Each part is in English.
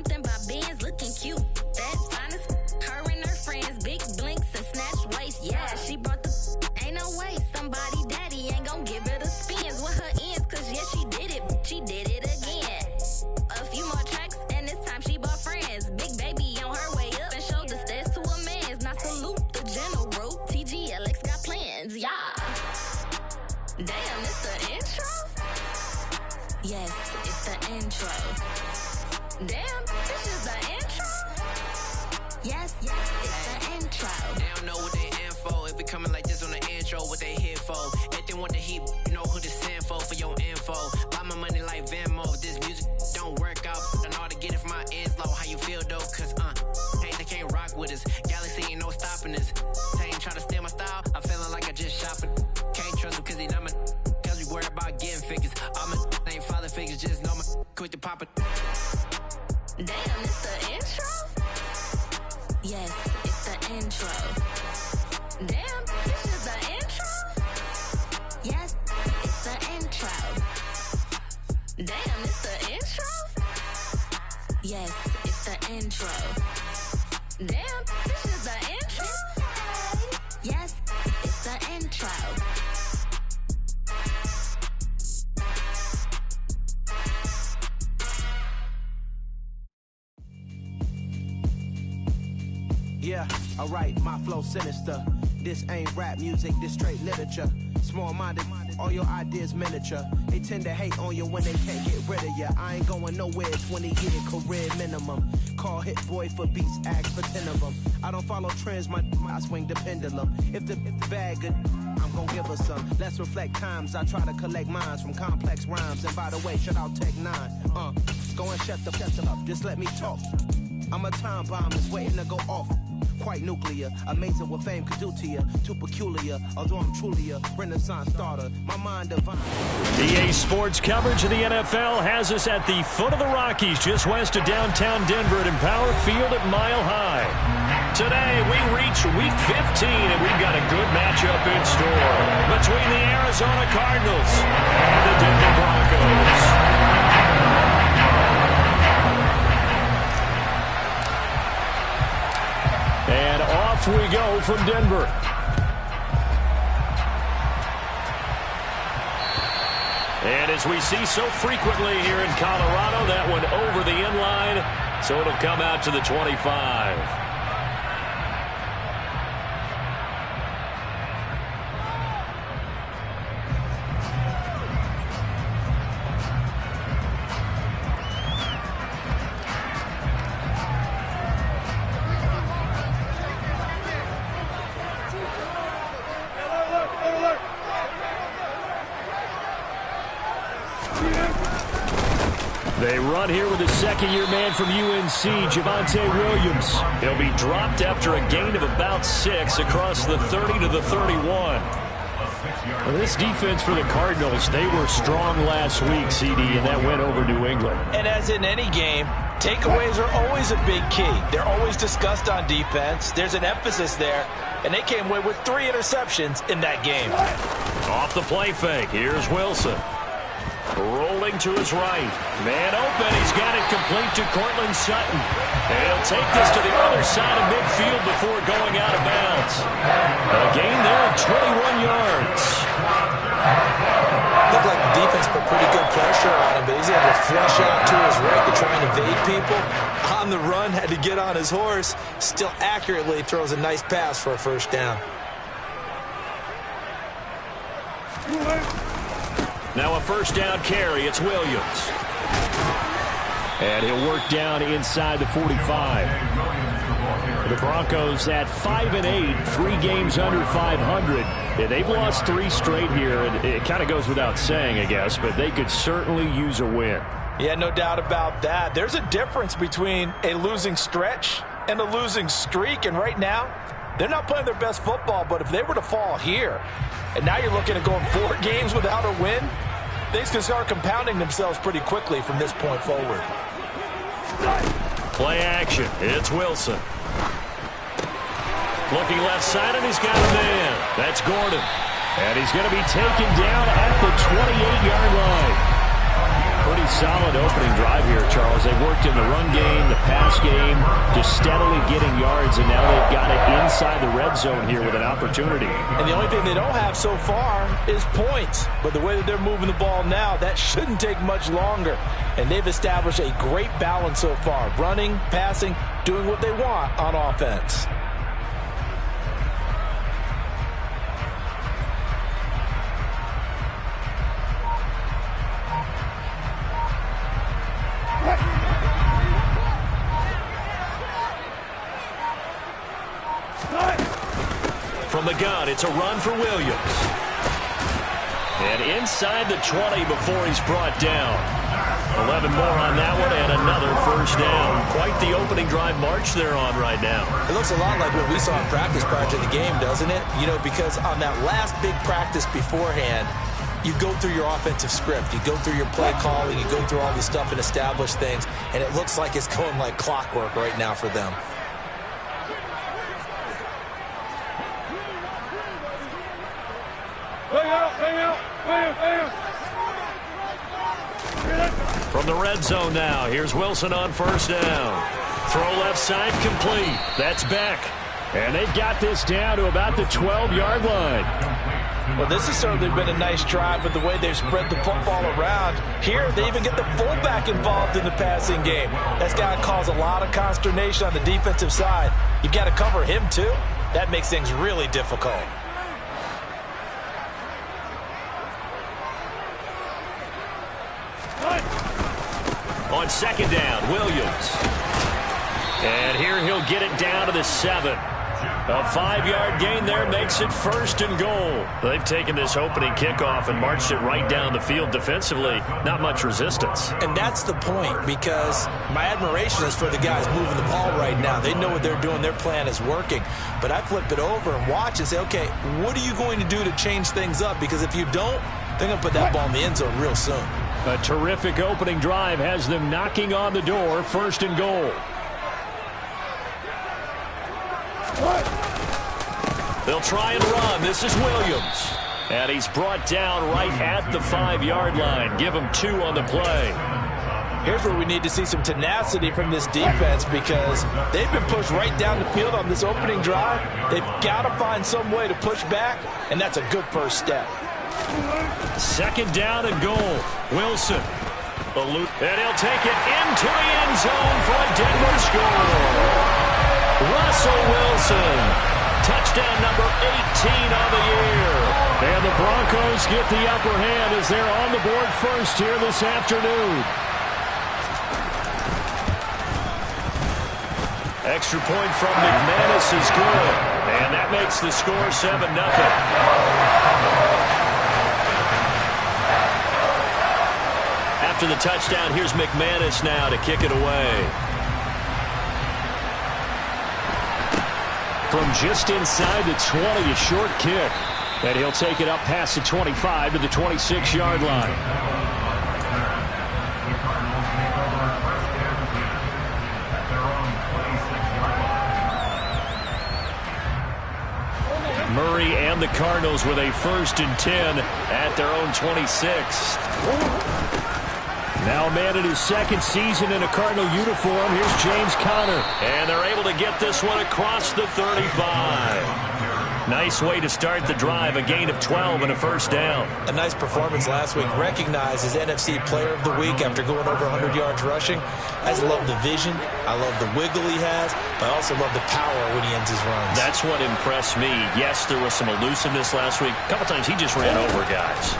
something about Benz looking cute. That's honest. Her and her friends, big blinks and snatched waist. Yeah, she brought the ain't no way. Somebody daddy ain't gon' give her the spins with her ends. Cause yeah, she did it. She did it again. A few more tracks and this time she bought friends. Big baby on her way up and showed the stairs to a man's. Now salute the general. TGLX got plans. Yeah. Damn, it's the intro? Yes, it's the intro. Damn, this is the intro? Yes, it's the intro. They don't know what they info. If we coming like this on the intro, what they here for? If they want the heat, you know who to send for your info. Buy my money like Venmo. If this music don't work out, I know how to get it from my ends low. How you feel though? Cause hey, they can't rock with us. Galaxy ain't no stopping us. They ain't try to steal my style. I'm feeling like I just shot for. Can't trust him cause he not my. Cause we worried about getting figures. All my ain't father figures, just know my quick to pop it. Damn, it's the intro? Yes, it's the intro. Damn, this is the intro? Yes, it's the intro. Damn, it's the intro? Yes, it's the intro. Damn, this is the intro? Yes, it's the intro. Yeah, alright, my flow sinister. This ain't rap music, this straight literature. Small-minded, all your ideas miniature. They tend to hate on you when they can't get rid of you. I ain't going nowhere, 20-year career minimum. Call Hit Boy for beats, ask for 10 of them. I don't follow trends, I swing the pendulum. If the bag good, I'm gon' give her some. Let's reflect times, I try to collect minds from complex rhymes. And by the way, shout out Tech 9. Go and shut the up, just let me talk. I'm a time bomb that's waiting to go off. Quite nuclear, amazing what fame could do to you. Too peculiar, although I'm truly a Renaissance starter. My mind divine. EA Sports coverage of the NFL has us at the foot of the Rockies, just west of downtown Denver at Empower Field at Mile High. Today, we reach Week 15, and we've got a good matchup in store between the Arizona Cardinals and the Denver Broncos. And off we go from Denver. And as we see so frequently here in Colorado, that one over the inline, so it'll come out to the 25. They run here with a second-year man from UNC, Javonte Williams. He'll be dropped after a gain of about 6 across the 30 to the 31. Well, this defense for the Cardinals, they were strong last week, CD, and that went over New England. And as in any game, takeaways are always a big key. They're always discussed on defense. There's an emphasis there, and they came away with 3 interceptions in that game. Off the play fake, here's Wilson. Rolling to his right. Man open. He's got it complete to Cortland Sutton. And he'll take this to the other side of midfield before going out of bounds. A gain there of 21 yards. Looked like the defense put pretty good pressure on him, but he's able to flush out to his right to try and evade people. On the run, had to get on his horse. Still accurately throws a nice pass for a first down. Now a first down carry. It's Williams. And he'll work down inside the 45. The Broncos at 5-8, 3 games under 500. Yeah, they've lost 3 straight here, and it kind of goes without saying, I guess, but they could certainly use a win. Yeah, no doubt about that. There's a difference between a losing stretch and a losing streak, and right now, they're not playing their best football, but if they were to fall here, and now you're looking at going 4 games without a win, things can start compounding themselves pretty quickly from this point forward. Play action. It's Wilson. Looking left side, and he's got a man. That's Gordon. And he's going to be taken down at the 28-yard line. Pretty solid opening drive here, Charles. They've worked in the run game, the pass game, just steadily getting yards, and now they've got it inside the red zone here with an opportunity. And the only thing they don't have so far is points. But the way that they're moving the ball now, that shouldn't take much longer. And they've established a great balance so far. Running, passing, doing what they want on offense. From the gun, it's a run for Williams. And inside the 20 before he's brought down. 11 more on that one and another first down. Quite the opening drive march they're on right now. It looks a lot like what we saw in practice prior to the game, doesn't it? You know, because on that last big practice beforehand, you go through your offensive script. You go through your play calling. You go through all the stuff and establish things. And it looks like it's going like clockwork right now for them. From the red zone now, here's Wilson on first down. Throw left side complete. That's Beck. And they've got this down to about the 12-yard line. Well, this has certainly been a nice drive with the way they've spread the football around. Here, they even get the fullback involved in the passing game. That's got to cause a lot of consternation on the defensive side. You've got to cover him, too. That makes things really difficult. On second down, Williams. And here he'll get it down to the 7. A 5-yard gain there makes it first and goal. They've taken this opening kickoff and marched it right down the field defensively. Not much resistance. And that's the point, because my admiration is for the guys moving the ball right now. They know what they're doing. Their plan is working. But I flip it over and watch and say, okay, what are you going to do to change things up? Because if you don't, they're going to put that ball in the end zone real soon. A terrific opening drive has them knocking on the door, first and goal. They'll try and run. This is Williams. And he's brought down right at the 5-yard line. Give him 2 on the play. Here's where we need to see some tenacity from this defense, because they've been pushed right down the field on this opening drive. They've got to find some way to push back, and that's a good first step. Second down and goal. Wilson. And he'll take it into the end zone for a Denver score. Russell Wilson. Touchdown number 18 on the year. And the Broncos get the upper hand as they're on the board first here this afternoon. Extra point from McManus is good. And that makes the score 7-0. After the touchdown, here's McManus now to kick it away. From just inside the 20, a short kick. And he'll take it up past the 25 to the 26-yard line. Murray and the Cardinals with a 1st and 10 at their own 26. Now a man in his second season in a Cardinal uniform. Here's James Conner. And they're able to get this one across the 35. Nice way to start the drive. A gain of 12 and a first down. A nice performance last week. Recognized as NFC Player of the Week after going over 100 yards rushing. I just love the vision. I love the wiggle he has. But I also love the power when he ends his runs. That's what impressed me. Yes, there was some elusiveness last week. A couple times he just ran over guys.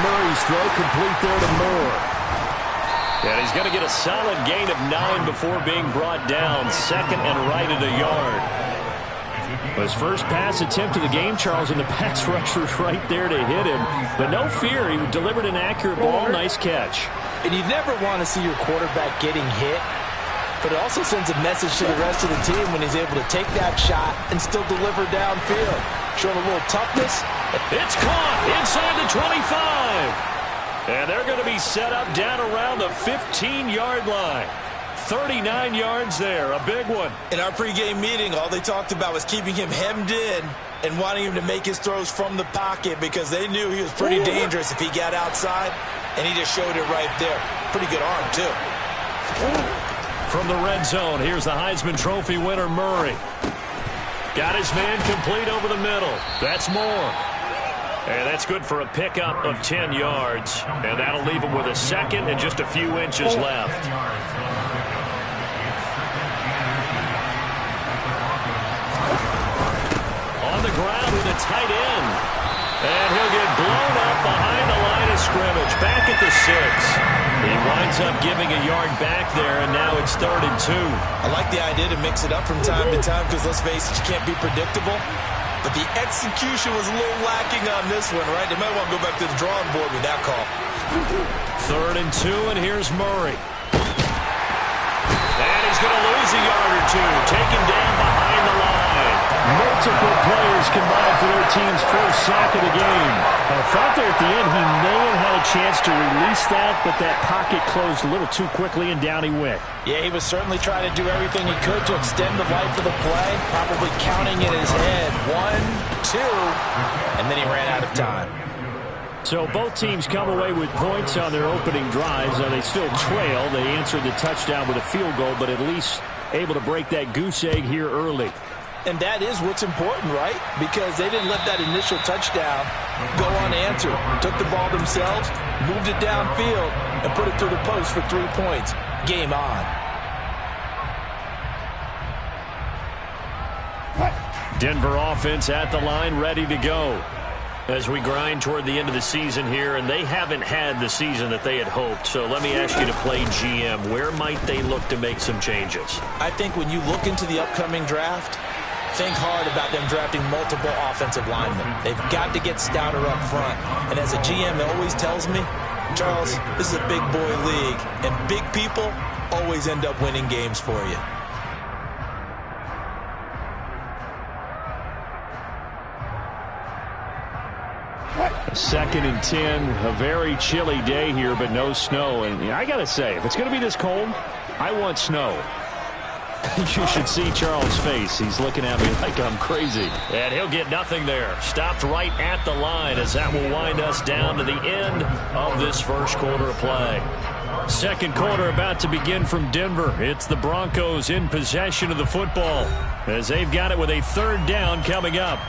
Murray's throw complete there to Moore. And he's going to get a solid gain of 9 before being brought down. Second and right at a yard. His first pass attempt of the game, Charles, and the pass rusher's right there to hit him. But no fear, he delivered an accurate ball. Nice catch. And you never want to see your quarterback getting hit. But it also sends a message to the rest of the team when he's able to take that shot and still deliver downfield. Showing a little toughness. It's caught inside the 25. And they're going to be set up down around the 15-yard line. 39 yards there, a big one. In our pregame meeting, all they talked about was keeping him hemmed in and wanting him to make his throws from the pocket because they knew he was pretty dangerous if he got outside, and he just showed it right there. Pretty good arm, too. From the red zone, here's the Heisman Trophy winner, Murray. Got his man complete over the middle. That's Moore. And that's good for a pickup of 10 yards. And that'll leave him with a second and just a few inches left. On the ground with a tight end. And he'll get blown up behind the line of scrimmage. Back at the 6. He winds up giving a yard back there, and now it's 3rd and 2. I like the idea to mix it up from time to time because, let's face it, you can't be predictable. But the execution was a little lacking on this one, right? They might want to go back to the drawing board with that call. 3rd and 2, and here's Murray. And he's going to lose a yard or two. Taken down behind the line. Multiple players combined for their team's first sack of the game. I thought there at the end he may have had a chance to release that, but that pocket closed a little too quickly, and down he went. Yeah, he was certainly trying to do everything he could to extend the life of the play, probably counting in his head 1, 2, and then he ran out of time. So both teams come away with points on their opening drives. Now they still trail. They answered the touchdown with a field goal, but at least able to break that goose egg here early. And that is what's important, right? Because they didn't let that initial touchdown go unanswered. Took the ball themselves, moved it downfield, and put it through the post for 3 points. Game on. Denver offense at the line, ready to go. As we grind toward the end of the season here, and they haven't had the season that they had hoped. So let me ask you to play GM. Where might they look to make some changes? I think when you look into the upcoming draft, think hard about them drafting multiple offensive linemen. They've got to get stouter up front. And as a GM always tells me, Charles, this is a big boy league, and big people always end up winning games for you. Second and 10, a very chilly day here, but no snow. And I got to say, if it's going to be this cold, I want snow. You should see Charles' face. He's looking at me like I'm crazy. And he'll get nothing there. Stopped right at the line as that will wind us down to the end of this first quarter of play. Second quarter about to begin from Denver. It's the Broncos in possession of the football as they've got it with a 3rd down coming up.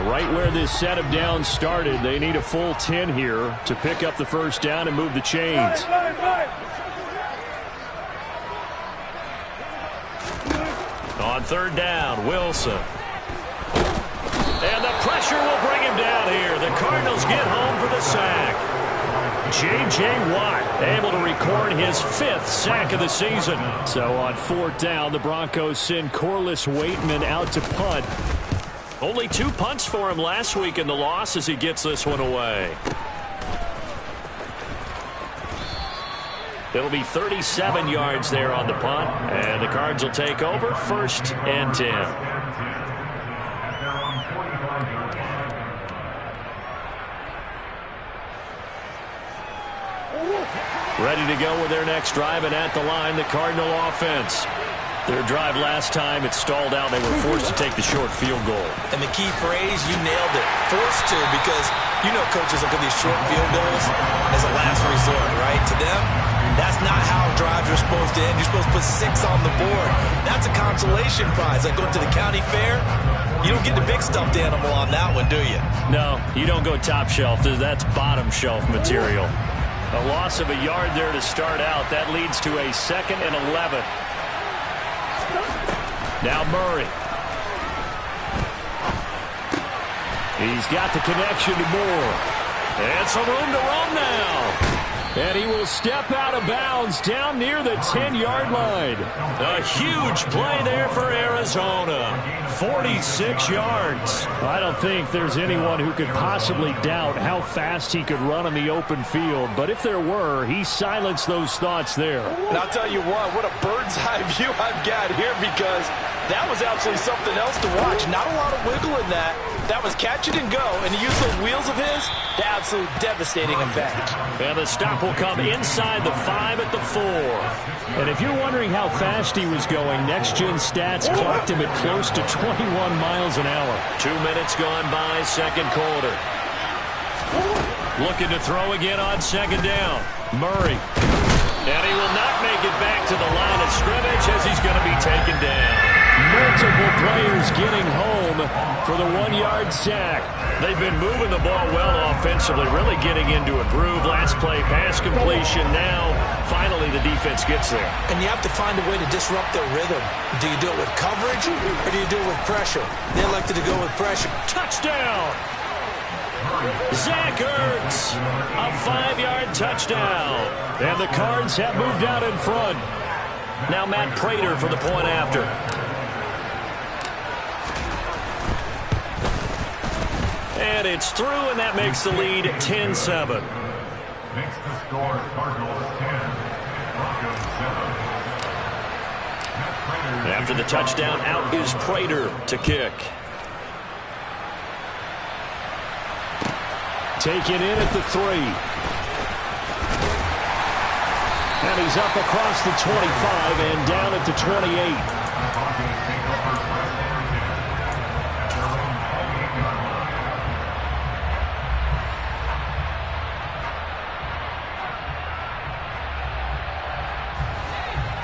Right where this set of downs started, they need a full 10 here to pick up the first down and move the chains. On 3rd down, Wilson. And the pressure will bring him down here. The Cardinals get home for the sack. J.J. Watt able to record his 5th sack of the season. So on 4th down, the Broncos send Corliss Waitman out to punt. Only 2 punts for him last week in the loss as he gets this one away. It'll be 37 yards there on the punt, and the Cards will take over 1st and 10. Ready to go with their next drive, and at the line, the Cardinal offense. Their drive last time, it stalled out. They were forced to take the short field goal. And the key phrase, you nailed it. Forced to, because you know coaches look at these short field goals as a last resort, right? To them, that's not how drives are supposed to end. You're supposed to put 6 on the board. That's a consolation prize. Like going to the county fair, you don't get the big stuffed animal on that one, do you? No, you don't go top shelf. That's bottom shelf material. A loss of a yard there to start out. That leads to a 2nd and 11. Now Murray. He's got the connection to Moore. And some room to run now. And he will step out of bounds down near the 10-yard line. A huge play there for Arizona. 46 yards. I don't think there's anyone who could possibly doubt how fast he could run on the open field. But if there were, he silenced those thoughts there. And I'll tell you what a bird's eye view I've got here, because that was absolutely something else to watch. Not a lot of wiggle in that. That was catch it and go, and he used those wheels of his to absolute devastating effect. And the stop will come inside the 5 at the 4. And if you're wondering how fast he was going, Next Gen Stats clocked him at close to 21 miles an hour. 2 minutes gone by, second quarter. Looking to throw again on second down. Murray. And he will not make it back to the line of scrimmage as he's going to be taken down. Multiple players getting home for the 1-yard sack. They've been moving the ball well offensively, really getting into a groove. Last play, pass completion. Now, finally, the defense gets there. And you have to find a way to disrupt their rhythm. Do you do it with coverage or do you do it with pressure? They elected to go with pressure. Touchdown! Zach Ertz, a 5-yard touchdown. And the Cards have moved out in front. Now Matt Prater for the point after. And it's through, and that makes the lead 10-7. Makes the score Cardinals 10, Broncos 7. After the touchdown, out is Prater to kick. Taken in at the 3. And he's up across the 25 and down at the 28.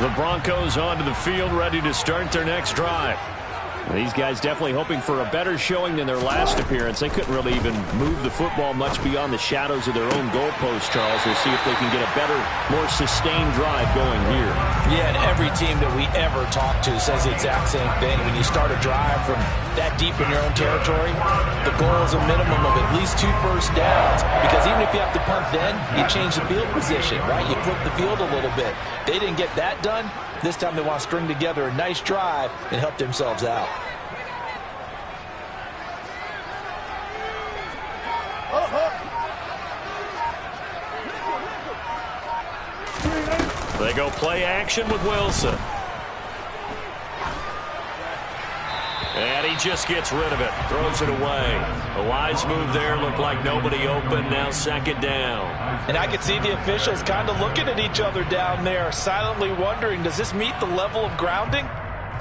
The Broncos onto the field, ready to start their next drive. These guys definitely hoping for a better showing than their last appearance. They couldn't really even move the football much beyond the shadows of their own goalpost, Charles. We'll see if they can get a better, more sustained drive going here. Yeah, and every team that we ever talk to says the exact same thing. When you start a drive from that deep in your own territory, the goal is a minimum of at least 2 first downs. Because even if you have to punt then, you change the field position, right? You flip the field a little bit. They didn't get that done. This time they want to string together a nice drive and help themselves out. They go play action with Wilson. And he just gets rid of it. Throws it away. A wise move there. Looked like nobody open. Now second down. And I could see the officials kind of looking at each other down there, silently wondering, does this meet the level of grounding?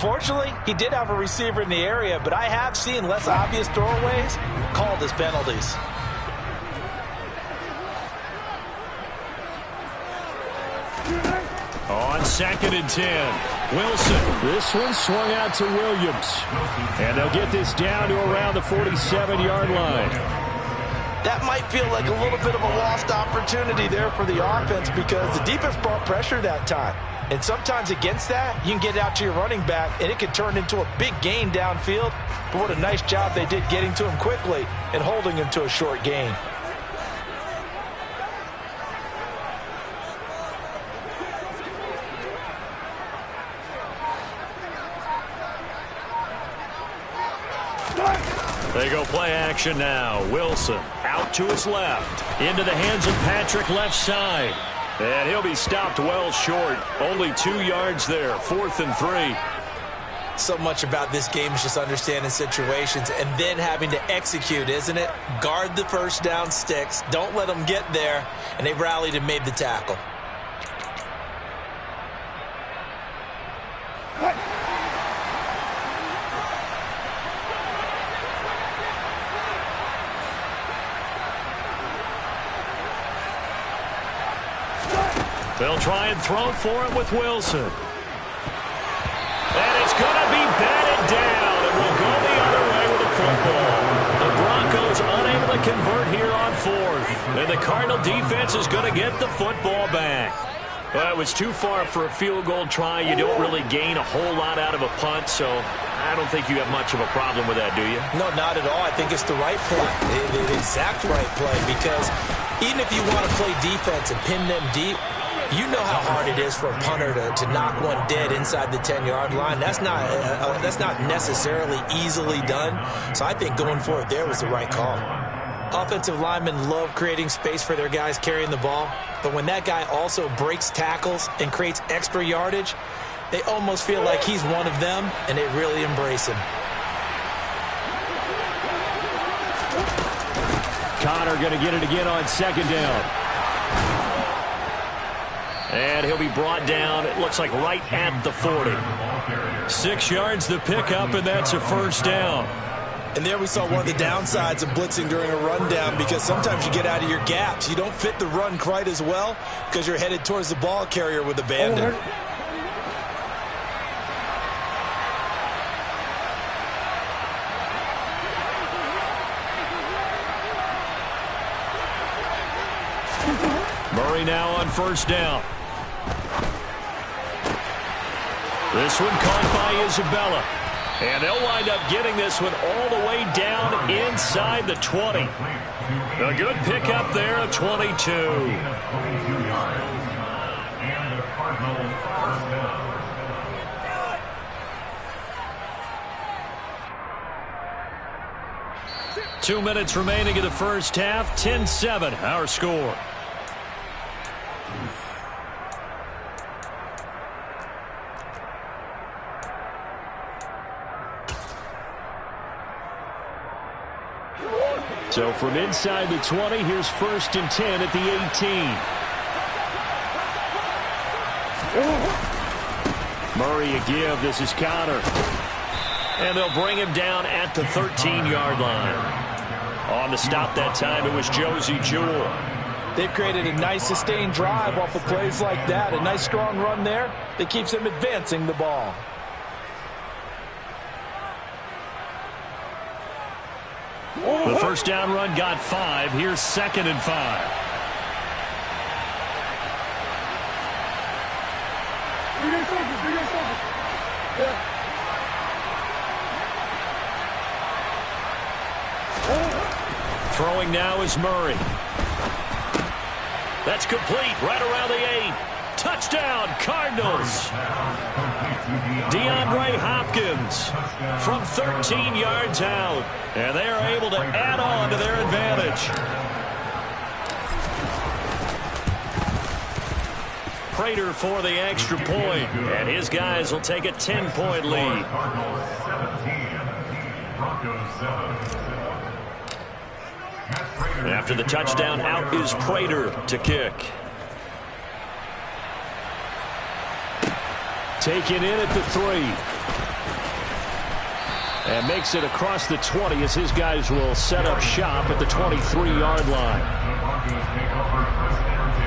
Fortunately, he did have a receiver in the area, but I have seen less obvious throwaways called as penalties. On second and 10, Wilson. This one swung out to Williams. And they'll get this down to around the 47-yard line. That might feel like a little bit of a lost opportunity there for the offense because the defense brought pressure that time. And sometimes against that, you can get out to your running back, and it can turn into a big gain downfield. But what a nice job they did getting to him quickly and holding him to a short gain. They go play action now. Wilson out to his left. Into the hands of Patrick left side. And he'll be stopped well short. Only 2 yards there. 4th and 3. So much about this game is just understanding situations and then having to execute, isn't it? Guard the first down sticks. Don't let them get there. And they rallied and made the tackle. They'll try and throw for it with Wilson. And it's going to be batted down, and we'll go the other way with the football. The Broncos unable to convert here on 4th. And the Cardinal defense is going to get the football back. Well, it was too far for a field goal try. You don't really gain a whole lot out of a punt, so I don't think you have much of a problem with that, do you? No, not at all. I think it's the right play, the exact right play, because even if you want to play defense and pin them deep, you know how hard it is for a punter to knock one dead inside the 10-yard line. That's not necessarily easily done. So I think going for it there was the right call. Offensive linemen love creating space for their guys carrying the ball. But when that guy also breaks tackles and creates extra yardage, they almost feel like he's one of them, and they really embrace him. Connor going to get it again on second down. And he'll be brought down, it looks like right at the 40. 6 yards the pickup, and that's a first down. And there we saw one of the downsides of blitzing during a rundown, because sometimes you get out of your gaps. You don't fit the run quite as well because you're headed towards the ball carrier with abandon. Murray now on first down. This one caught by Isabella. And they'll wind up getting this one all the way down inside the 20. A good pickup there at 22. And the Cardinals first down. 2 minutes remaining in the first half. 10-7 our score. So from inside the 20, here's 1st and 10 at the 18. Murray a give. This is Connor. And they'll bring him down at the 13-yard line. On the stop that time, it was Josie Jewell. They've created a nice sustained drive off of plays like that. A nice strong run there that keeps them advancing the ball. The first down run got 5. Here's 2nd and 5. Throwing now is Murray. That's complete right around the 8. Touchdown, Cardinals. DeAndre Hopkins from 13 yards out. And they are able to add on to their advantage. Prater for the extra point. And his guys will take a 10-point lead. Cardinals 17, Broncos 7. After the touchdown, out is Prater to kick. Taken in at the 3. And makes it across the 20 as his guys will set up shop at the 23-yard line. The Broncos take over first and 10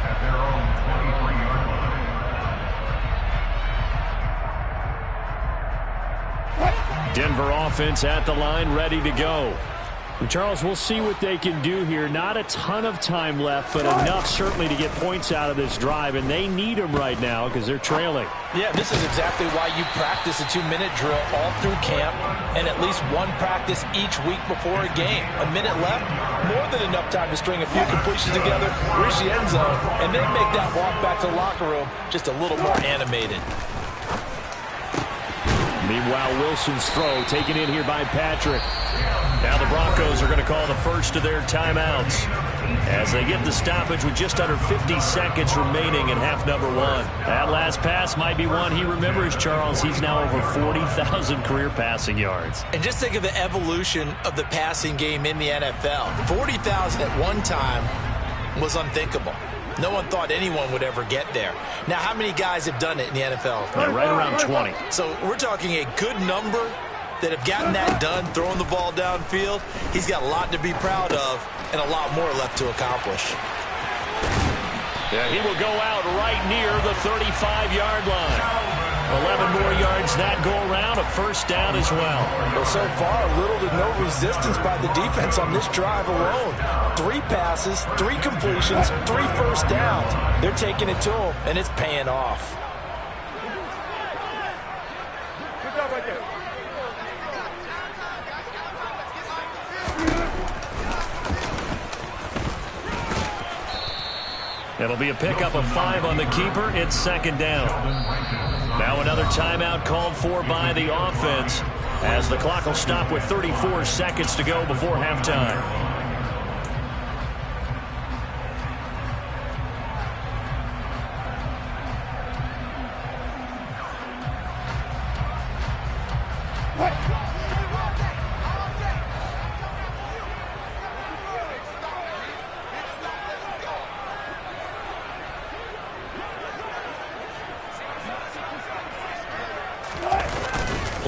at their own 23-yard line. Denver offense at the line, ready to go. Charles, we'll see what they can do here. Not a ton of time left, but enough certainly to get points out of this drive, and they need them right now because they're trailing. Yeah, this is exactly why you practice a 2-minute drill all through camp and at least one practice each week before a game. A minute left, more than enough time to string a few completions together, reach the end zone, and then make that walk back to the locker room just a little more animated. Meanwhile, Wilson's throw taken in here by Patrick. Now the Broncos are going to call the first of their timeouts as they get the stoppage with just under 50 seconds remaining in half number 1. That last pass might be one he remembers, Charles. He's now over 40,000 career passing yards. And just think of the evolution of the passing game in the NFL. 40,000 at one time was unthinkable. No one thought anyone would ever get there. Now, how many guys have done it in the NFL? Yeah, right around 20. So we're talking a good number that have gotten that done, throwing the ball downfield. He's got a lot to be proud of and a lot more left to accomplish. Yeah, he will go out right near the 35-yard line. 11 more yards that go around, a first down as well. Well, so far, little to no resistance by the defense on this drive alone. 3 passes, 3 completions, 3 first downs. They're taking it to him, and it's paying off. Good job right there. It'll be a pickup of 5 on the keeper. It's second down. Now another timeout called for by the offense as the clock will stop with 34 seconds to go before halftime.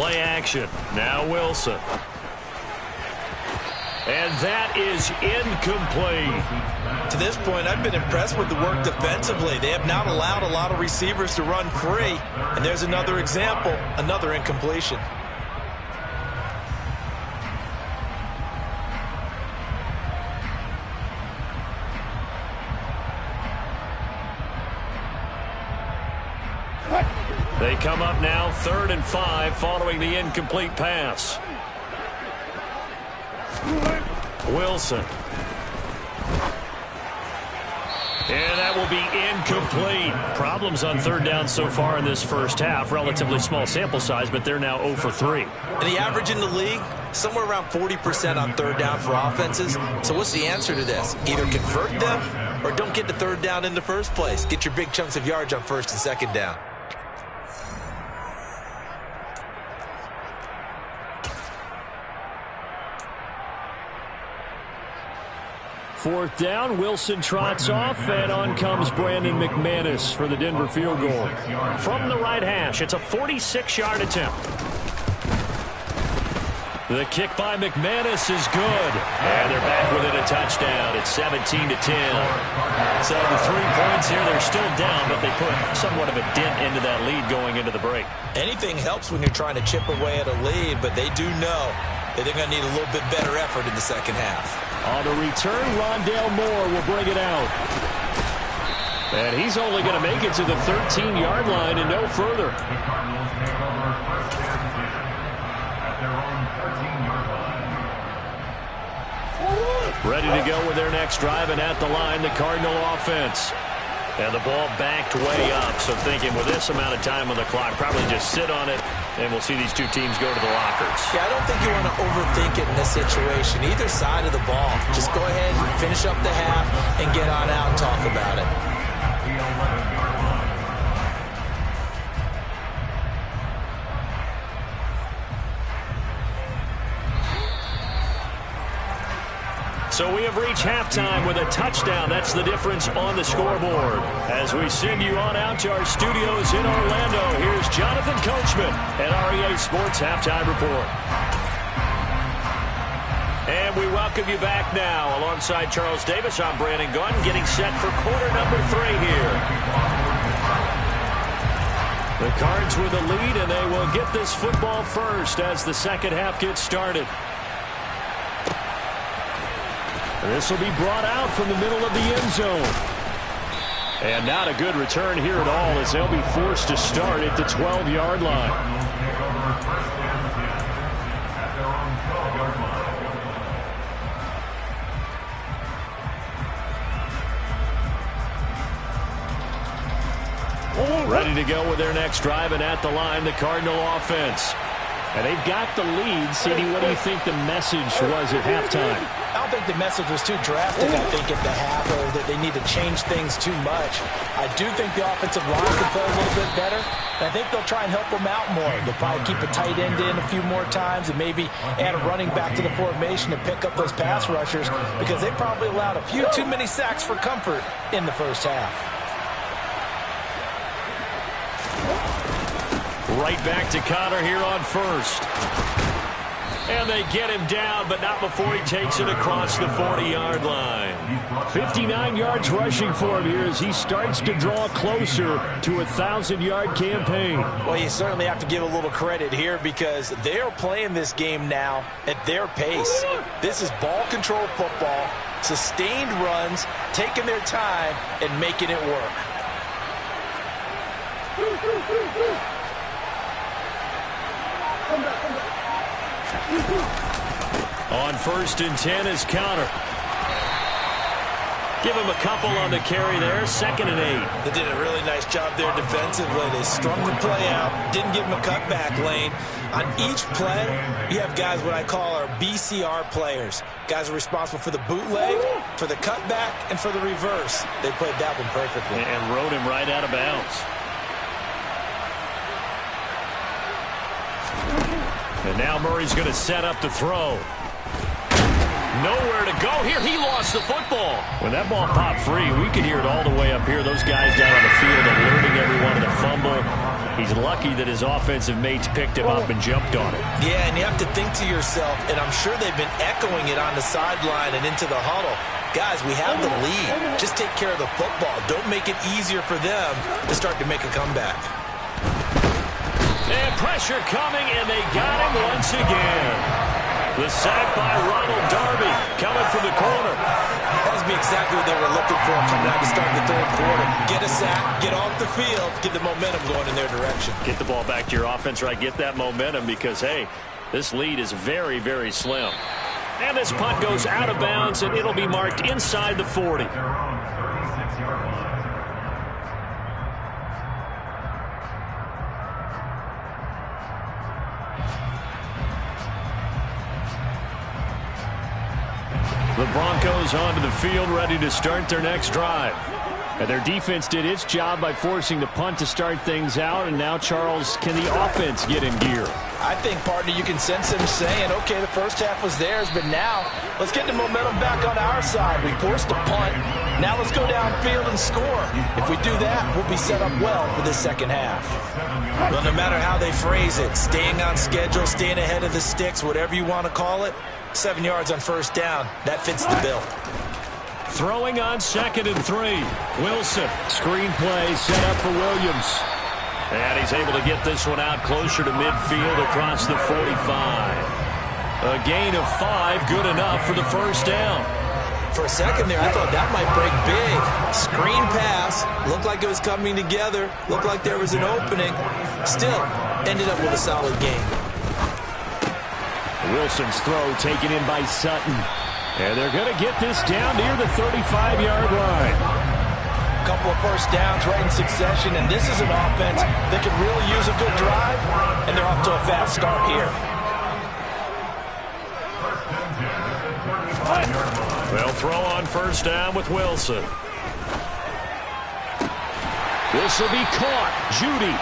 Play action. Now Wilson. And that is incomplete. To this point, I've been impressed with the work defensively. They have not allowed a lot of receivers to run free. And there's another example, another incompletion. They come up now 3rd and 5 following the incomplete pass. Wilson. And that will be incomplete. Problems on 3rd down so far in this first half. Relatively small sample size, but they're now 0 for 3. And the average in the league, somewhere around 40% on 3rd down for offenses. So what's the answer to this? Either convert them or don't get the 3rd down in the first place. Get your big chunks of yards on 1st and 2nd down. Fourth down, Wilson trots off, and on comes Brandon McManus for the Denver field goal. From the right hash, it's a 46-yard attempt. The kick by McManus is good, and they're back within a touchdown. It's 17-10. So the 3 points here, they're still down, but they put somewhat of a dent into that lead going into the break. Anything helps when you're trying to chip away at a lead, but they do know that they're going to need a little bit better effort in the second half. On the return, Rondale Moore will bring it out. And he's only going to make it to the 13-yard line and no further. The Cardinals take over 1st and 10 at their own 13-yard line. Ready to go with their next drive, and at the line, the Cardinal offense. And the ball backed way up, so thinking with this amount of time on the clock, probably just sit on it, and we'll see these two teams go to the lockers. Yeah, I don't think you want to overthink it in this situation. Either side of the ball. Just go ahead, finish up the half, and get on out and talk about it. The 11-yard line. So we have reached halftime with a touchdown. That's the difference on the scoreboard. As we send you on out to our studios in Orlando, here's Jonathan Coachman at REA Sports Halftime Report. And we welcome you back now. Alongside Charles Davis, I'm Brandon Gunn, getting set for quarter number 3 here. The Cards with a lead, and they will get this football first as the second half gets started. This will be brought out from the middle of the end zone. And not a good return here at all, as they'll be forced to start at the 12-yard line. Cardinals take over 1st and 10 at their own 12-yard line. Ready to go with their next drive, and at the line, the Cardinal offense. And they've got the lead. CD, what do you think the message was at halftime? I don't think the message was too drastic, I think, at the half, or that they need to change things too much. I do think the offensive line can play a little bit better, and I think they'll try and help them out more. They'll probably keep a tight end in a few more times and maybe add a running back to the formation to pick up those pass rushers, because they probably allowed a few too many sacks for comfort in the first half. Right back to Connor here on 1st. And they get him down, but not before he takes it across the 40-yard line. 59 yards rushing for him here as he starts to draw closer to a 1,000-yard campaign. Well, you certainly have to give a little credit here, because they are playing this game now at their pace. This is ball control football, sustained runs, taking their time, and making it work. On 1st and 10 is Connor. Give him a couple on the carry there. 2nd and 8. They did a really nice job there defensively. They strung the play out, didn't give him a cutback lane. On each play, you have guys what I call our BCR players. Guys are responsible for the bootleg, for the cutback, and for the reverse. They played that one perfectly. And rode him right out of bounds. And now Murray's going to set up to throw. Nowhere to go here. He lost the football. When that ball popped free, we could hear it all the way up here. Those guys down on the field alerting everyone to the fumble. He's lucky that his offensive mates picked him up and jumped on it. Yeah, and you have to think to yourself, and I'm sure they've been echoing it on the sideline and into the huddle. Guys, we have the lead. Just take care of the football. Don't make it easier for them to start to make a comeback. And pressure coming, and they got him once again. The sack by Ronald Darby coming from the corner. That must be exactly what they were looking for coming out to start the third quarter. Get a sack, get off the field, get the momentum going in their direction. Get the ball back to your offense, right? Get that momentum because, hey, this lead is very, very slim. And this punt goes out of bounds, and it'll be marked inside the 40. The Broncos onto the field, ready to start their next drive. And their defense did its job by forcing the punt to start things out. And now, Charles, can the offense get in gear? I think, partner, you can sense them saying, okay, the first half was theirs, but now let's get the momentum back on our side. We forced a punt. Now let's go downfield and score. If we do that, we'll be set up well for the second half. Well, no matter how they phrase it, staying on schedule, staying ahead of the sticks, whatever you want to call it, 7 yards on first down, that fits the bill. Throwing on 2nd and 3. Wilson, screen play set up for Williams. And he's able to get this one out closer to midfield across the 45. A gain of 5, good enough for the first down. For a second there, I thought that might break big. Screen pass, looked like it was coming together, looked like there was an opening. Still, ended up with a solid game. Wilson's throw taken in by Sutton. And they're going to get this down near the 35-yard line. A couple of first downs right in succession, and this is an offense that could really use a good drive, and they're off to a fast start here. They'll throw on first down with Wilson. This will be caught. Judy.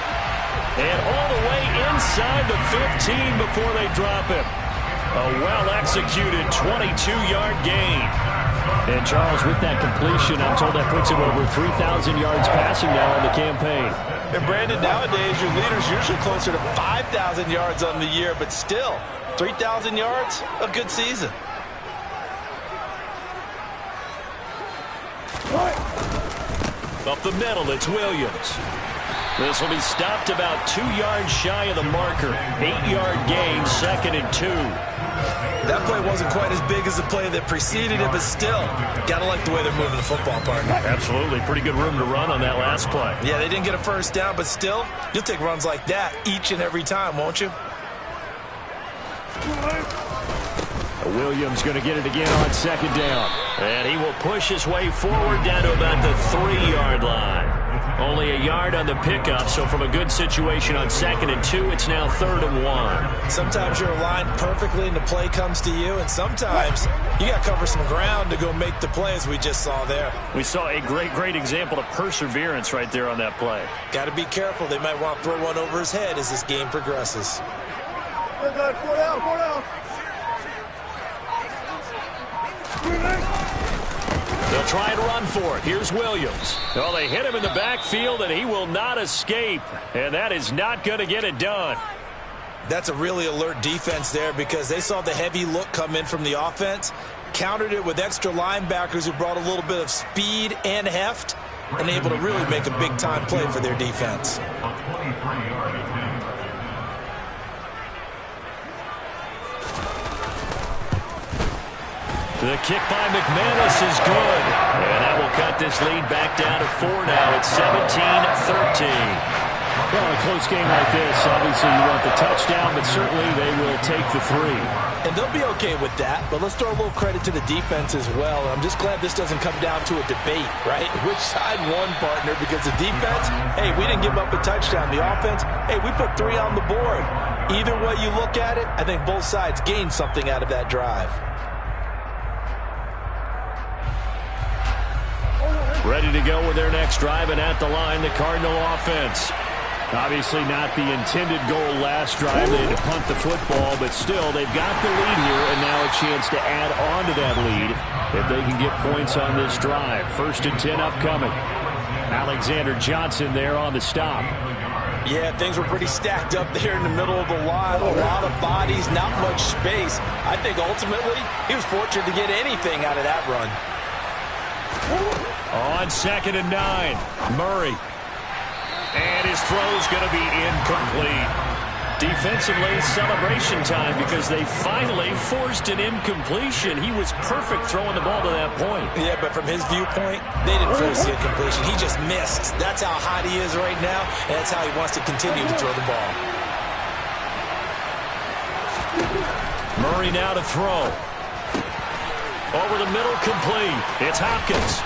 And all the way inside the 15 before they drop him. A well-executed 22-yard gain. And, Charles, with that completion, I'm told that puts him over 3,000 yards passing now on the campaign. And, Brandon, nowadays your leader's usually closer to 5,000 yards on the year, but still, 3,000 yards, a good season. Up the middle, it's Williams. This will be stopped about 2 yards shy of the marker. 8-yard gain, 2nd and 2. That play wasn't quite as big as the play that preceded it, but still, gotta like the way they're moving the football, partner. Absolutely. Pretty good room to run on that last play. Yeah, they didn't get a first down, but still, you'll take runs like that each and every time, won't you? Williams going to get it again on 2nd down. And he will push his way forward down to about the 3-yard line. Only a yard on the pickup, so from a good situation on 2nd and 2, it's now 3rd and 1. Sometimes you're aligned perfectly and the play comes to you, and sometimes you got to cover some ground to go make the play, as we just saw there. We saw a great example of perseverance right there on that play. Got to be careful. They might want to throw one over his head as this game progresses. Four down. They'll try and run for it. Here's Williams. Oh, they hit him in the backfield, and he will not escape. And that is not going to get it done. That's a really alert defense there because they saw the heavy look come in from the offense, countered it with extra linebackers who brought a little bit of speed and heft, and able to really make a big-time play for their defense. The kick by McManus is good. And that will cut this lead back down to 4 now. It's 17-13. Well, in a close game like this, obviously you want the touchdown, but certainly they will take the 3. And they'll be okay with that, but let's throw a little credit to the defense as well. I'm just glad this doesn't come down to a debate, right? Which side won, partner? Because the defense, hey, we didn't give up a touchdown. The offense, hey, we put 3 on the board. Either way you look at it, I think both sides gained something out of that drive. Ready to go with their next drive, and at the line, the Cardinal offense. Obviously not the intended goal last drive. They had to punt the football, but still, they've got the lead here, and now a chance to add on to that lead if they can get points on this drive. 1st and 10 upcoming. Alexander Johnson there on the stop. Yeah, things were pretty stacked up there in the middle of the line. A lot of bodies, not much space. I think ultimately he was fortunate to get anything out of that run. On 2nd and 9, Murray. And his throw's going to be incomplete. Defensively, celebration time because they finally forced an incompletion. He was perfect throwing the ball to that point. Yeah, but from his viewpoint, they didn't force the incompletion. He just missed. That's how hot he is right now, and that's how he wants to continue to throw the ball. Murray now to throw. Over the middle, complete. It's Hopkins.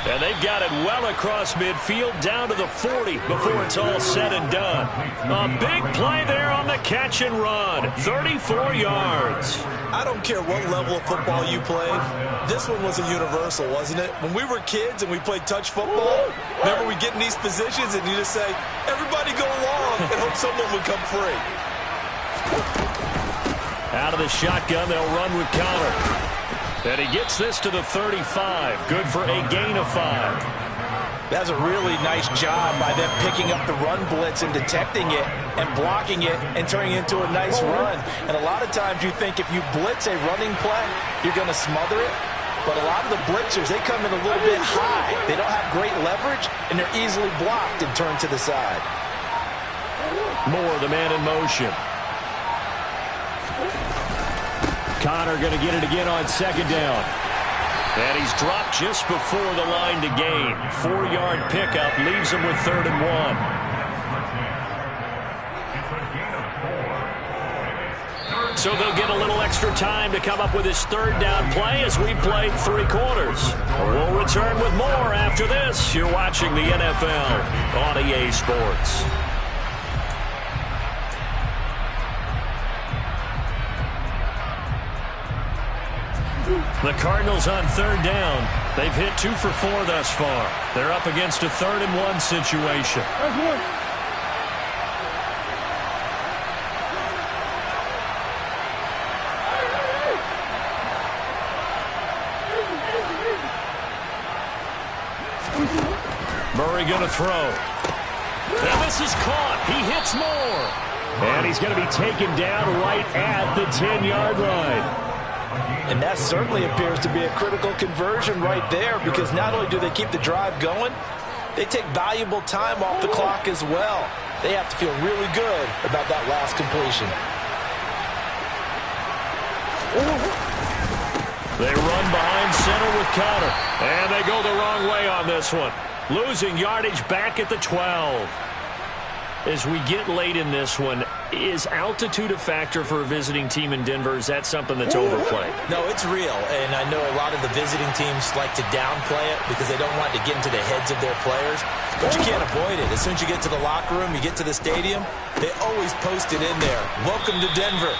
And they've got it well across midfield down to the 40 before it's all said and done. A big play there on the catch and run. 34 yards. I don't care what level of football you played. This one was a universal, wasn't it? When we were kids and we played touch football, remember we get in these positions and you just say, everybody go along and hope someone would come free. Out of the shotgun, they'll run with Connor. And he gets this to the 35. Good for a gain of 5. That's a really nice job by them picking up the run blitz and detecting it and blocking it and turning it into a nice run. And a lot of times you think if you blitz a running play, you're going to smother it. But a lot of the blitzers, they come in a little bit high. They don't have great leverage, and they're easily blocked and turned to the side. Moore, the man in motion. Connor going to get it again on 2nd down. And he's dropped just before the line to gain. 4-yard pickup leaves him with 3rd and 1. So they'll get a little extra time to come up with his 3rd down play as we played 3 quarters. We'll return with more after this. You're watching the NFL on EA Sports. The Cardinals on 3rd down. They've hit 2 for 4 thus far. They're up against a 3rd and 1 situation. Murray going to throw. And this is caught. He hits Moore. And he's going to be taken down right at the 10-yard line. And that certainly appears to be a critical conversion right there because not only do they keep the drive going, they take valuable time off the clock as well. They have to feel really good about that last completion. They run behind center with Connor. And they go the wrong way on this one. Losing yardage back at the 12. As we get late in this one, is altitude a factor for a visiting team in Denver? Is that something that's overplayed? No, it's real, and I know a lot of the visiting teams like to downplay it because they don't want to get into the heads of their players, but you can't avoid it. As soon as you get to the locker room, you get to the stadium, they always post it in there. Welcome to Denver.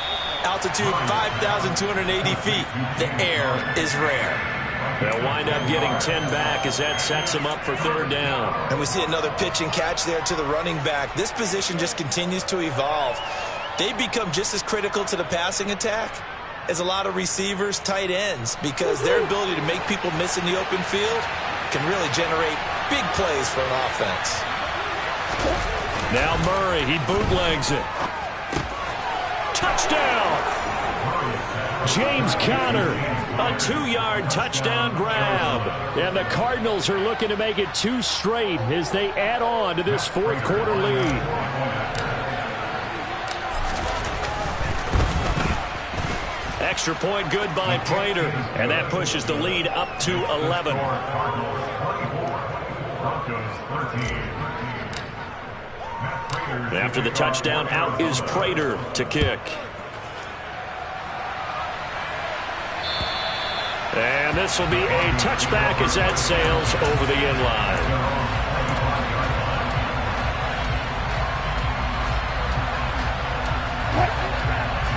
Altitude 5,280 feet. The air is rare. They'll wind up getting 10 back as that sets them up for 3rd down. And we see another pitch and catch there to the running back. This position just continues to evolve. They become just as critical to the passing attack as a lot of receivers, tight ends, because their ability to make people miss in the open field can really generate big plays for an offense. Now Murray, he bootlegs it. Touchdown! James Conner, a 2-yard touchdown grab. And the Cardinals are looking to make it 2 straight as they add on to this 4th quarter lead. Extra point good by Prater. And that pushes the lead up to 11. After the touchdown, out is Prater to kick. And this will be a touchback as that sails over the end line.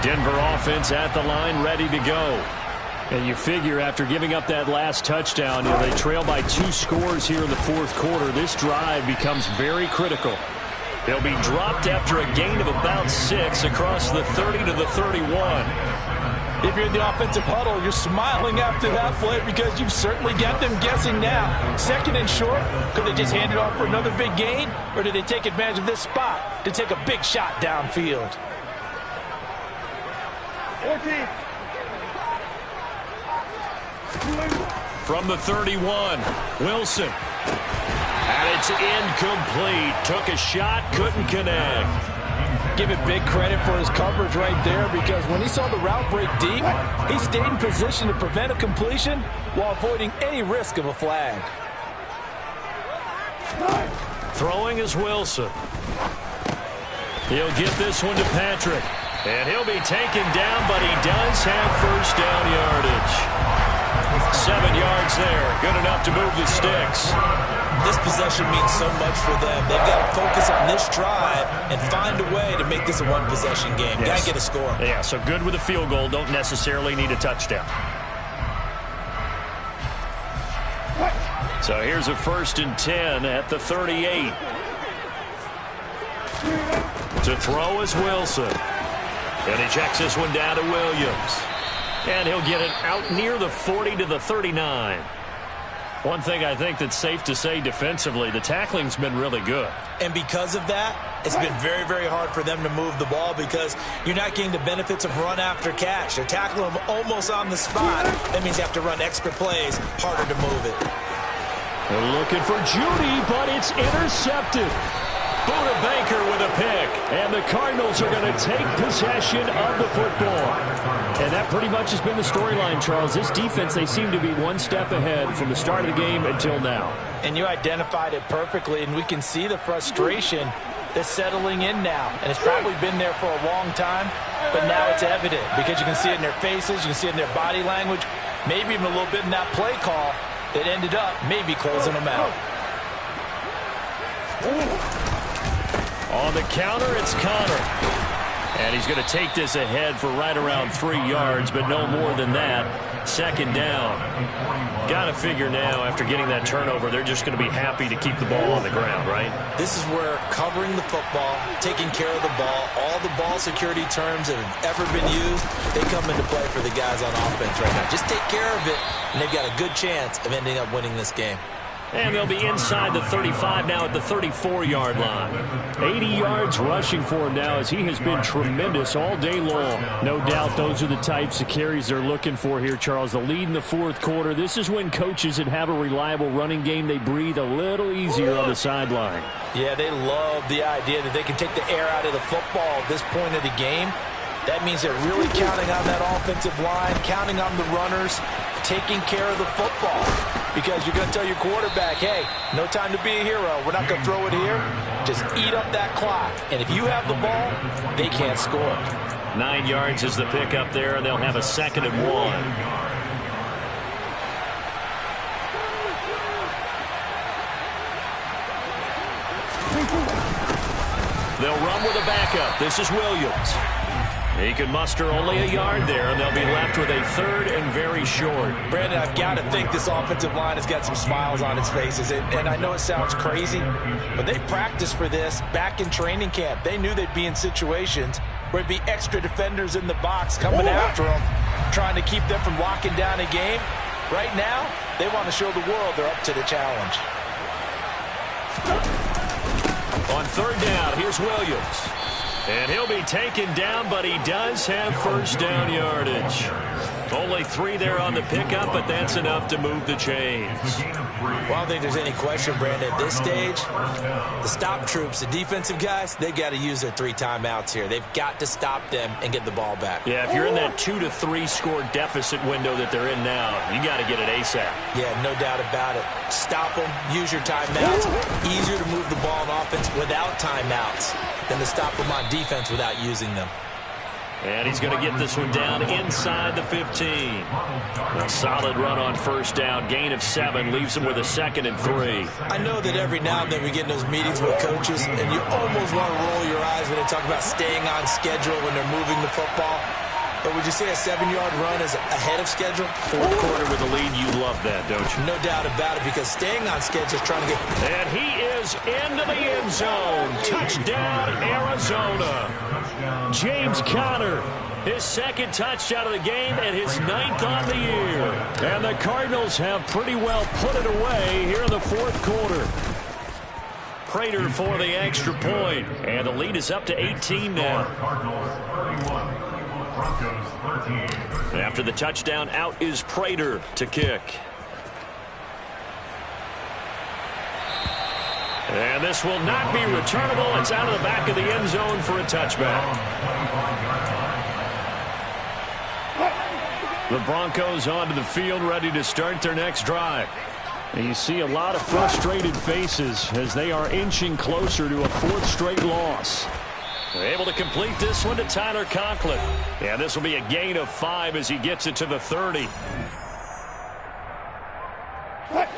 Denver offense at the line, ready to go. And you figure after giving up that last touchdown, they trail by 2 scores here in the 4th quarter. This drive becomes very critical. They'll be dropped after a gain of about 6 across the 30 to the 31. If you're in the offensive huddle, you're smiling after that play because you've certainly got them guessing now. Second and short, could they just hand it off for another big gain? Or did they take advantage of this spot to take a big shot downfield? 14. From the 31, Wilson. And it's incomplete. Took a shot, couldn't connect. Give it big credit for his coverage right there, because when he saw the route break deep, he stayed in position to prevent a completion while avoiding any risk of a flag. Throwing is Wilson. He'll get this one to Patrick. And he'll be taken down, but he does have first down yardage. 7 yards there. Good enough to move the sticks. This possession means so much for them. They've got to focus on this drive and find a way to make this a one-possession game. Yes. Got to get a score. Yeah, so good with a field goal. Don't necessarily need a touchdown. So here's a 1st and 10 at the 38. To throw is Wilson. And he checks this one down to Williams. And he'll get it out near the 40 to the 39. One thing I think that's safe to say defensively, the tackling's been really good. And because of that, it's been very, very hard for them to move the ball because you're not getting the benefits of run after catch. They're tackling them almost on the spot. That means you have to run extra plays, harder to move it. They're looking for Judy, but it's intercepted. Buda Baker with a pick, and the Cardinals are going to take possession of the football. And that pretty much has been the storyline, Charles. This defense, they seem to be one step ahead from the start of the game until now. And you identified it perfectly, and we can see the frustration that's settling in now. And it's probably been there for a long time, but now it's evident because you can see it in their faces, you can see it in their body language, maybe even a little bit in that play call that ended up maybe closing them out. On the counter, it's Connor. And he's going to take this ahead for right around 3 yards, but no more than that. 2nd down. Got to figure now, after getting that turnover, they're just going to be happy to keep the ball on the ground, right? This is where covering the football, taking care of the ball, all the ball security terms that have ever been used, they come into play for the guys on offense right now. Just take care of it, and they've got a good chance of ending up winning this game. And they'll be inside the 35 now at the 34-yard line. 80 yards rushing for him now as he has been tremendous all day long. No doubt those are the types of carries they're looking for here, Charles. The lead in the 4th quarter. This is when coaches that have a reliable running game, they breathe a little easier on the sideline. Yeah, they love the idea that they can take the air out of the football at this point of the game. That means they're really counting on that offensive line, counting on the runners, taking care of the football. Because you're going to tell your quarterback, hey, no time to be a hero. We're not going to throw it here. Just eat up that clock. And if you have the ball, they can't score. 9 yards is the pickup there, and they'll have a 2nd and 1. They'll run with a backup. This is Williams. He can muster only a yard there, and they'll be left with a 3rd and very short. Brandon, I've got to think this offensive line has got some smiles on its faces. And I know it sounds crazy, but they practiced for this back in training camp. They knew they'd be in situations where it'd be extra defenders in the box coming after them, trying to keep them from locking down a game. Right now, they want to show the world they're up to the challenge. On 3rd down, here's Williams. And he'll be taken down, but he does have first down yardage. Only 3 there on the pickup, but that's enough to move the chains. Well, I don't think there's any question, Brandon. At this stage, the stop troops, the defensive guys, they've got to use their 3 timeouts here. They've got to stop them and get the ball back. Yeah, if you're in that 2 to 3 score deficit window that they're in now, you got to get it ASAP. Yeah, no doubt about it. Stop them, use your timeouts. Easier to move the ball on offense without timeouts than to stop them on defense without using them. And he's going to get this one down inside the 15. A solid run on 1st down. Gain of 7 leaves him with a 2nd and 3. I know that every now and then we get in those meetings with coaches, and you almost want to roll your eyes when they talk about staying on schedule when they're moving the football. But would you say a 7-yard run is ahead of schedule? Fourth quarter with a lead, you love that, don't you? No doubt about it, because staying on schedule is trying to get... And he is into the end zone. Touchdown, Arizona. James Conner, his second touchdown of the game and his 9th on the year. And the Cardinals have pretty well put it away here in the fourth quarter. Prater for the extra point, and the lead is up to 18 now. After the touchdown, out is Prater to kick. And this will not be returnable. It's out of the back of the end zone for a touchback. The Broncos onto the field, ready to start their next drive. And you see a lot of frustrated faces as they are inching closer to a 4th straight loss. They're able to complete this one to Tyler Conklin. And this will be a gain of 5 as he gets it to the 30.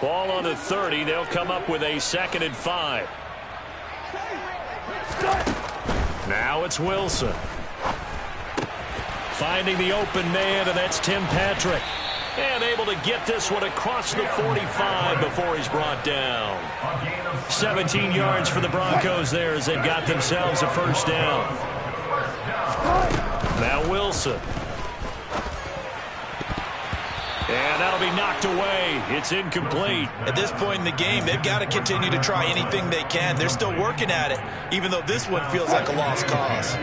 Ball on the 30. They'll come up with a 2nd and 5. Now it's Wilson. Finding the open man, and that's Tim Patrick. And able to get this one across the 45 before he's brought down. 17 yards for the Broncos there as they've got themselves a first down. Now Wilson. And that'll be knocked away. It's incomplete. At this point in the game, they've got to continue to try anything they can. They're still working at it, even though this one feels like a lost cause.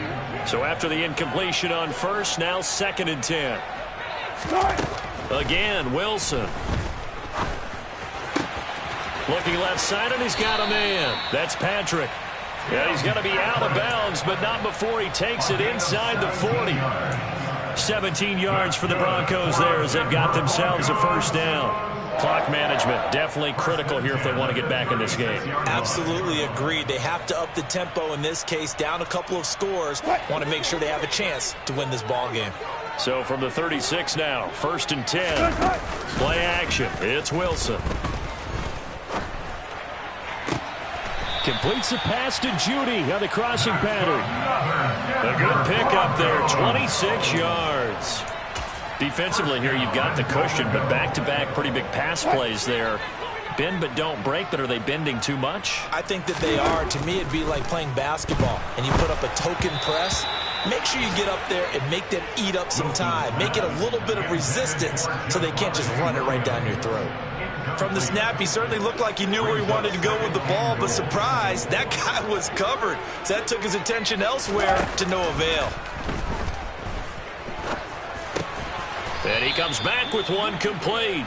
So after the incompletion on first, now 2nd and 10. Again, Wilson. Looking left side, and he's got a man. That's Patrick. Yeah, he's going to be out of bounds, but not before he takes it inside the 40. 17 yards for the Broncos there as they've got themselves a first down. Clock management definitely critical here if they want to get back in this game. Absolutely agreed. They have to up the tempo in this case, down a couple of scores. Want to make sure they have a chance to win this ball game. So from the 36 now, 1st and 10. Play action. It's Wilson. Completes the pass to Judy on the crossing pattern. A good pickup there, 26 yards. Defensively here, you've got the cushion, but back-to-back pretty big pass plays there. Bend but don't break, but are they bending too much? I think that they are. To me, it'd be like playing basketball, and you put up a token press. Make sure you get up there and make them eat up some time. Make it a little bit of resistance so they can't just run it right down your throat. From the snap, he certainly looked like he knew where he wanted to go with the ball, but surprise, that guy was covered. So that took his attention elsewhere to no avail. And he comes back with one complete.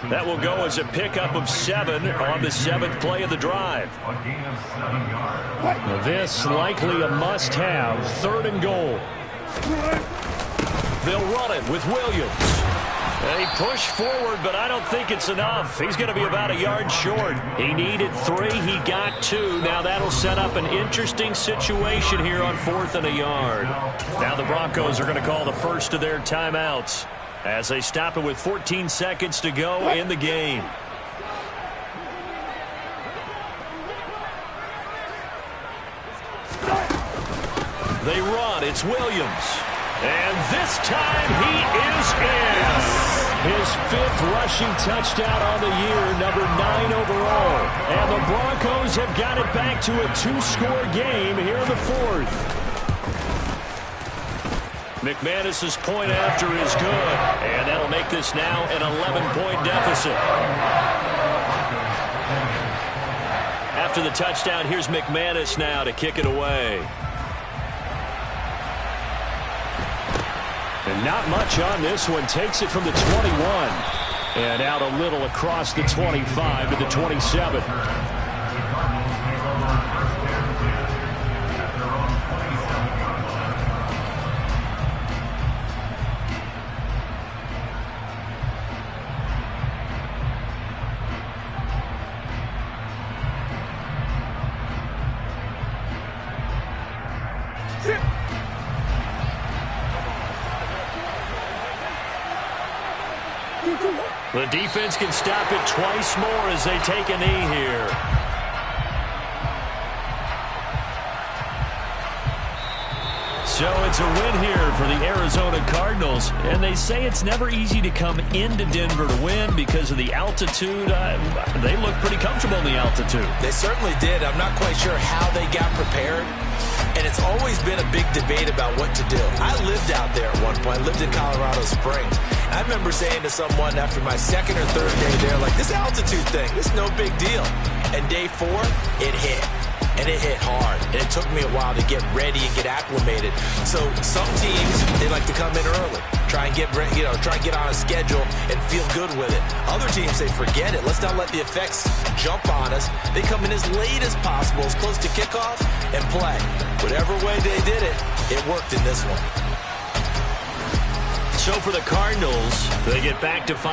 That will go as a pickup of 7 on the 7th play of the drive. This likely a must-have, 3rd and goal. They'll run it with Williams. They push forward, but I don't think it's enough. He's going to be about a yard short. He needed 3. He got 2. Now that'll set up an interesting situation here on 4th and a yard. Now the Broncos are going to call the first of their timeouts as they stop it with 14 seconds to go in the game. They run. It's Williams. And this time he is in. His 5th rushing touchdown on the year, number 9 overall. And the Broncos have got it back to a 2-score game here in the 4th. McManus's point after is good. And that'll make this now an 11-point deficit. After the touchdown, here's McManus now to kick it away. And not much on this one. Takes it from the 21. And out a little across the 25 to the 27. The defense can stop it twice more as they take a knee here. So it's a win here for the Arizona Cardinals, and they say it's never easy to come into Denver to win because of the altitude. They look pretty comfortable in the altitude. They certainly did. I'm not quite sure how they got prepared, and it's always been a big debate about what to do. I lived out there at one point. I lived in Colorado Springs. I remember saying to someone after my second or third day there, like, this altitude thing, this is no big deal. And day 4, it hit. And it hit hard. And it took me a while to get ready and get acclimated. So some teams, they like to come in early, try and get on a schedule and feel good with it. Other teams say, forget it. Let's not let the effects jump on us. They come in as late as possible, as close to kickoff, and play. Whatever way they did it, it worked in this one. So for the Cardinals, they get back to 5.